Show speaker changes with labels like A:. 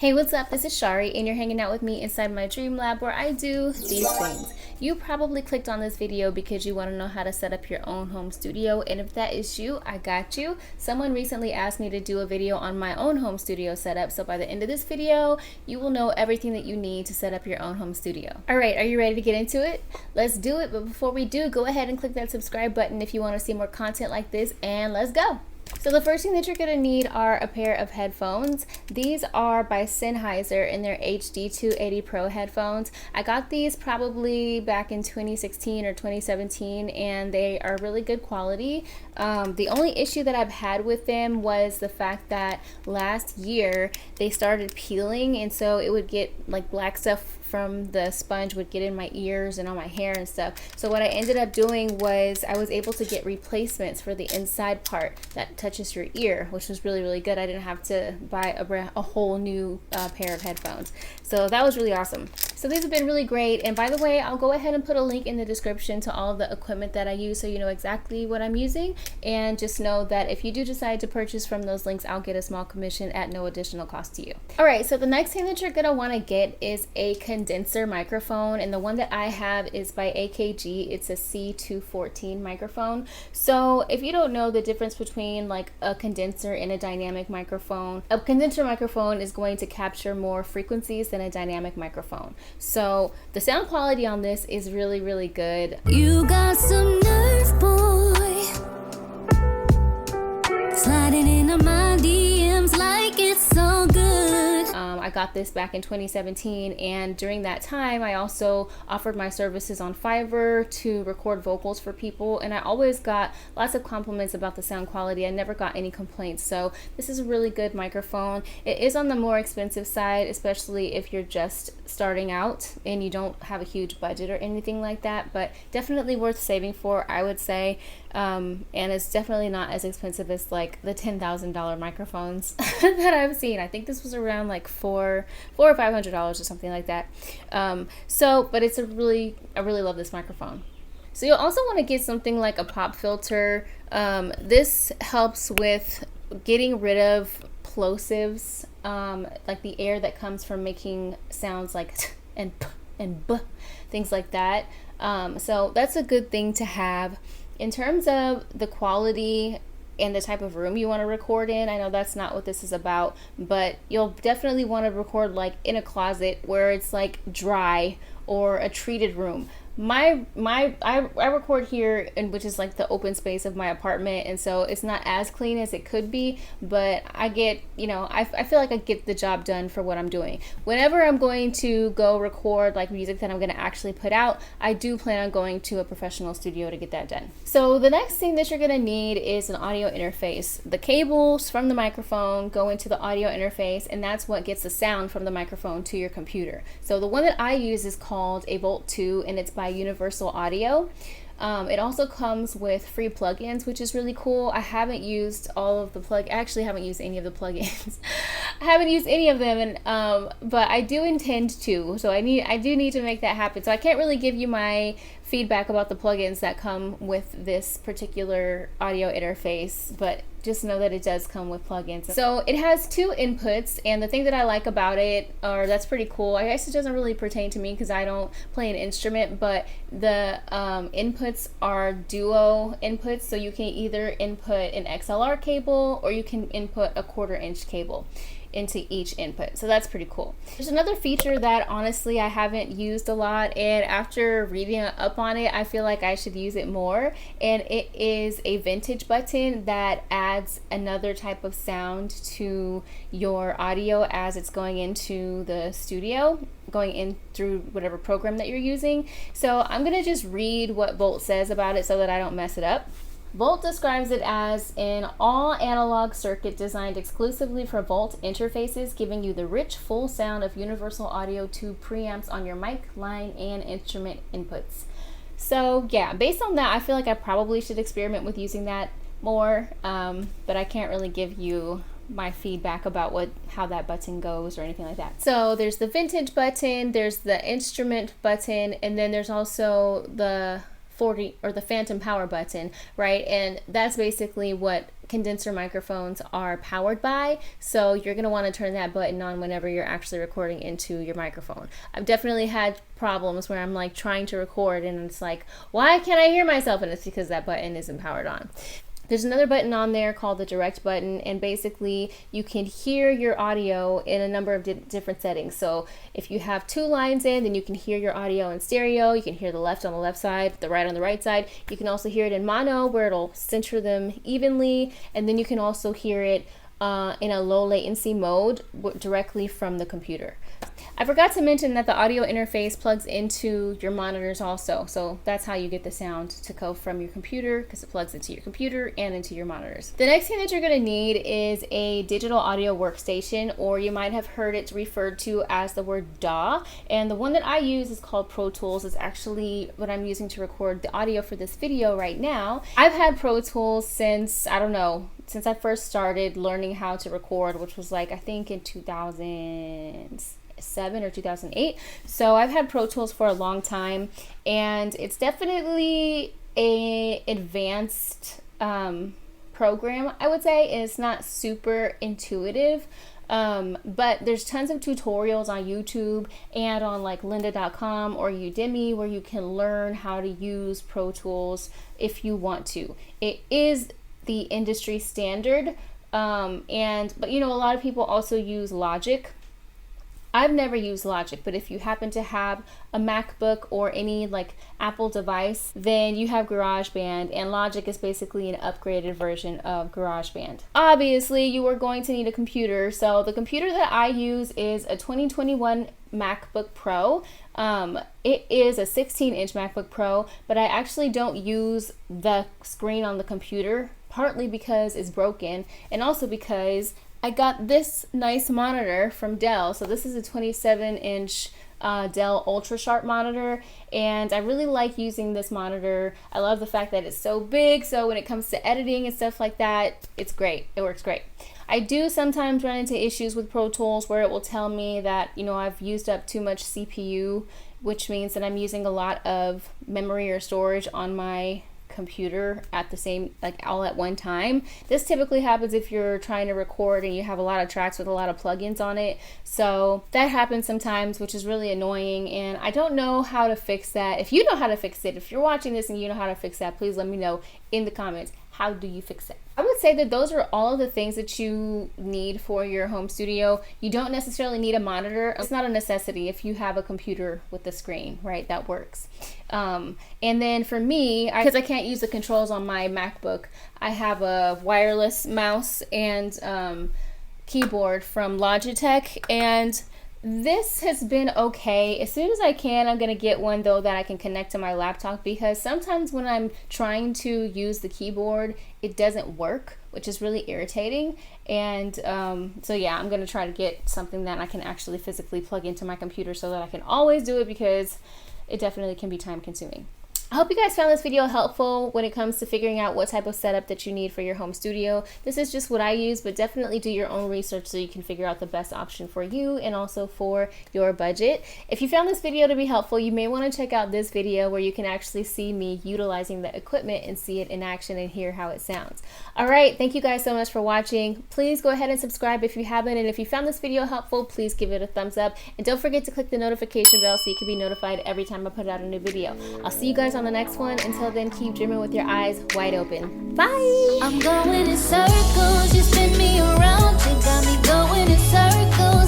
A: Hey, what's up? This is Shari, and you're hanging out with me inside my dream lab where I do these things. You probably clicked on this video because you want to know how to set up your own home studio, and if that is you, I got you. Someone recently asked me to do a video on my own home studio setup, so by the end of this video, you will know everything that you need to set up your own home studio. Alright, are you ready to get into it? Let's do it, but before we do, go ahead and click that subscribe button if you want to see more content like this, and let's go! So the first thing that you're going to need are a pair of headphones. These are by Sennheiser in their HD 280 Pro headphones. I got these probably back in 2016 or 2017 and they are really good quality. The only issue that I've had with them was the fact that last year they started peeling, and so it would get like black stuff from the sponge would get in my ears and on my hair and stuff. So what I ended up doing was I was able to get replacements for the inside part that touches your ear, which was really good. I didn't have to buy a whole new pair of headphones. So that was really awesome. So these have been really great, and by the way, I'll go ahead and put a link in the description to all of the equipment that I use so you know exactly what I'm using, and just know that if you do decide to purchase from those links, I'll get a small commission at no additional cost to you. Alright, so the next thing that you're going to want to get is a condenser microphone, and the one that I have is by AKG. It's a C214 microphone. So if you don't know the difference between like a condenser and a dynamic microphone, a condenser microphone is going to capture more frequencies than a dynamic microphone. So the sound quality on this is really good.
B: You got some nerve, boy, sliding into my DMs like it's so good.
A: I got this back in 2017, and during that time I also offered my services on Fiverr to record vocals for people, and I always got lots of compliments about the sound quality. I never got any complaints, so this is a really good microphone. It is on the more expensive side, especially if you're just starting out and you don't have a huge budget or anything like that, but definitely worth saving for, I would say. And it's definitely not as expensive as like the $10,000 microphones that I've seen. I think this was around like $400 or $500 or something like that. But it's I really love this microphone. So you'll also want to get something like a pop filter. This helps with getting rid of plosives, like the air that comes from making sounds like t and p and b, things like that. So that's a good thing to have. In terms of the quality and the type of room you want to record in, I know that's not what this is about, but you'll definitely want to record like in a closet where it's like dry, or a treated room. I record here, which is like the open space of my apartment, and so it's not as clean as it could be, but I get, I feel like I get the job done for what I'm doing. Whenever I'm going to go record like music that I'm going to actually put out, I do plan on going to a professional studio to get that done. So the next thing that you're going to need is an audio interface. The cables from the microphone go into the audio interface, and that's what gets the sound from the microphone to your computer. So the one that I use is called a Volt 2, and it's by Universal Audio. It also comes with free plugins, which is really cool. I haven't used all of the actually haven't used any of the plugins. I haven't used any of them, and but I do intend to. So I do need to make that happen. So I can't really give you my feedback about the plugins that come with this particular audio interface, but just know that it does come with plugins. So it has two inputs, and the thing that I like about it, or that's pretty cool, I guess it doesn't really pertain to me because I don't play an instrument, but the inputs are duo inputs, so you can either input an XLR cable or you can input a 1/4 inch cable into each input. So that's pretty cool. There's another feature that honestly I haven't used a lot, and after reading up on it, I feel like I should use it more, and it is a vintage button that adds another type of sound to your audio as it's going into the studio, going in through whatever program that you're using. So I'm gonna just read what Volt says about it so that I don't mess it up. Volt describes it as an all-analog circuit designed exclusively for Volt interfaces, giving you the rich, full sound of Universal Audio 2 preamps on your mic, line, and instrument inputs. So yeah, based on that, I feel like I probably should experiment with using that more, but I can't really give you my feedback about how that button goes or anything like that. So there's the vintage button, there's the instrument button, and then there's also the 40 or the phantom power button, right? And that's basically what condenser microphones are powered by, so you're going to want to turn that button on whenever you're actually recording into your microphone. I've definitely had problems where I'm like trying to record and it's like, why can't I hear myself? And it's because that button isn't powered on. There's another button on there called the direct button, and basically you can hear your audio in a number of different settings. So if you have 2 lines in, then you can hear your audio in stereo. You can hear the left on the left side, the right on the right side. You can also hear it in mono, where it'll center them evenly, and then you can also hear it in a low latency mode directly from the computer. I forgot to mention that the audio interface plugs into your monitors also, so that's how you get the sound to go from your computer, because it plugs into your computer and into your monitors. The next thing that you're going to need is a digital audio workstation, or you might have heard it referred to as the word DAW, and the one that I use is called Pro Tools. It's actually what I'm using to record the audio for this video right now. I've had Pro Tools since, I don't know, since I first started learning how to record, which was like, I think in 2007 or 2008. So I've had Pro Tools for a long time, and it's definitely a advanced program, I would say. It's not super intuitive, but there's tons of tutorials on YouTube and on like lynda.com or Udemy where you can learn how to use Pro Tools if you want to. It is the industry standard, but you know, a lot of people also use Logic. I've never used Logic, but if you happen to have a MacBook or any like Apple device, then you have GarageBand, and Logic is basically an upgraded version of GarageBand. Obviously, you are going to need a computer, so the computer that I use is a 2021 MacBook Pro. It is a 16-inch MacBook Pro, but I actually don't use the screen on the computer, partly because it's broken, and also because I got this nice monitor from Dell. So this is a 27-inch Dell Ultra Sharp monitor, and I really like using this monitor. I love the fact that it's so big, so when it comes to editing and stuff like that, it's great. It works great. I do sometimes run into issues with Pro Tools where it will tell me that, you know, I've used up too much CPU, which means that I'm using a lot of memory or storage on my computer at the same, like all at one time. This typically happens if you're trying to record and you have a lot of tracks with a lot of plugins on it. So that happens sometimes, which is really annoying, and I don't know how to fix that. If you know how to fix it, if you're watching this and you know how to fix that, please let me know in the comments. How do you fix it? I would say that those are all of the things that you need for your home studio. You don't necessarily need a monitor. It's not a necessity if you have a computer with a screen, right? That works. And then for me, because I can't use the controls on my MacBook, I have a wireless mouse and keyboard from Logitech, and this has been okay. As soon as I can, I'm going to get one though that I can connect to my laptop, because sometimes when I'm trying to use the keyboard, it doesn't work, which is really irritating. And so yeah, I'm going to try to get something that I can actually physically plug into my computer so that I can always do it, because it definitely can be time consuming. I hope you guys found this video helpful when it comes to figuring out what type of setup that you need for your home studio. This is just what I use, but definitely do your own research so you can figure out the best option for you and also for your budget. If you found this video to be helpful, you may want to check out this video where you can actually see me utilizing the equipment and see it in action and hear how it sounds. All right, thank you guys so much for watching. Please go ahead and subscribe if you haven't, and if you found this video helpful, please give it a thumbs up, and don't forget to click the notification bell so you can be notified every time I put out a new video. I'll see you guys on the next one. Until then, keep dreaming with your eyes wide open. Bye!
B: I'm going in circles, you spin me around, you got me going in circles.